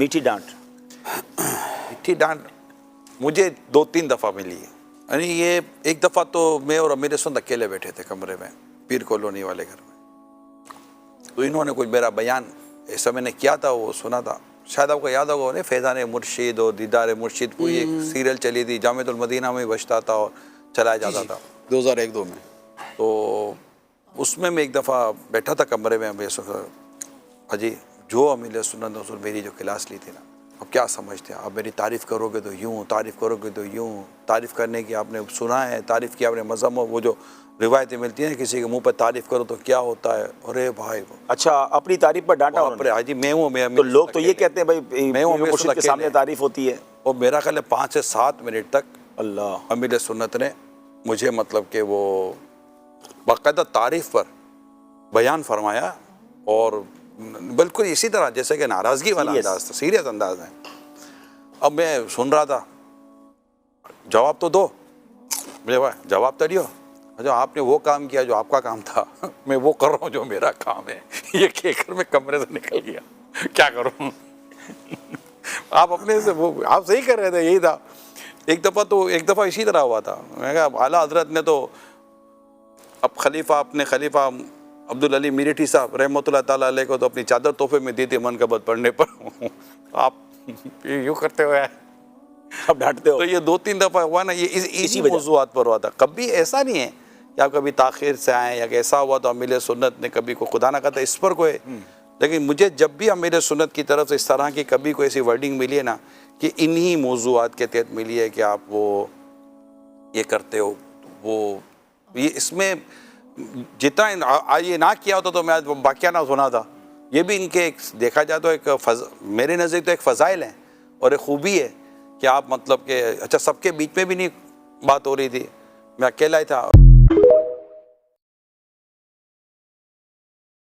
मीठी डांट? मीठी डांट मुझे 2-3 दफ़ा मिली है। यानी ये एक दफ़ा तो मैं और अमीर सुंद अकेले बैठे थे कमरे में, पीर कॉलोनी वाले घर में, तो इन्होंने कुछ मेरा बयान ऐसा मैंने किया था, वो सुना था। शायद आपको याद होगा ना, फैज़ान मुर्शिद और दीदार मुर्शिद पूरी एक सीरियल चली थी, जामिअतुल मदीना में बजता था और चलाया जाता था 2001-2 में। तो उसमें मैं एक दफ़ा बैठा था कमरे में, अजी जो अमीर सुन्नत रसूल मेरी जो क्लास ली थी ना, अब क्या समझते हैं आप, मेरी तारीफ़ करोगे तो यूँ, तारीफ़ करोगे तो यूँ, तारीफ़ करने की आपने सुना है, तारीफ़ की आपने मज़हब, वो जो रिवायतें मिलती हैं किसी के मुंह पर तारीफ़ करो तो क्या होता है, अरे भाई। अच्छा, अपनी तारीफ पर डांटा उन्होंने? हाजी मैं हूँ, मैं तो लोग तो ये कहते हैं भाई मैं हूँ, मुर्शिद के सामने तारीफ होती है। और मेरा ख्याल है 5 से 7 मिनट तक अल्लाह अमीर सुन्नत ने मुझे मतलब कि वो बाकायदा तारीफ़ पर बयान फरमाया, और बिल्कुल इसी तरह जैसे कि नाराज़गी वाला अंदाज़ था, सीरियस अंदाज है। अब मैं सुन रहा था, जवाब तो दो, मुझे जवाब तो दियो, अच्छा आपने वो काम किया जो आपका काम था, मैं वो कर रहा हूँ जो मेरा काम है, ये कहकर मैं कमरे से निकल गया। क्या करूँ आप अपने से, वो आप सही कर रहे थे, यही था। एक दफ़ा इसी तरह हुआ था। मैं कहा आला हज़रत ने तो अब अपने खलीफा अब्दुल अली मीरठी साहब रहमतुल्लाह ताला अलैह को तो अपनी चादर तोहफे में दी थी मनक़बत पढ़ने पर। आप यूँ करते हुए अब डांटते हो। तो ये 2-3 दफ़ा हुआ ना, ये इसी मौज़ूआत पर हुआ था। कभी ऐसा नहीं है कि आप कभी ताख़ीर से आए या ऐसा हुआ तो अमीर सुन्नत ने कभी को खुदा ना कहता इस पर कोई, लेकिन मुझे जब भी अमीर सुन्नत की तरफ से इस तरह की कभी कोई ऐसी वर्डिंग मिली है ना कि इन्हीं मौज़ूआत के तहत मिली है कि आप वो ये करते हो, वो ये इसमें जितना आज ये ना किया होता तो मैं आज वाक़या ना सुना था। ये भी इनके एक देखा जाए तो एक मेरे नज़र तो एक फ़ज़ाइल है और एक खूबी है कि आप मतलब कि अच्छा सबके बीच में भी नहीं बात हो रही थी, मैं अकेला ही था।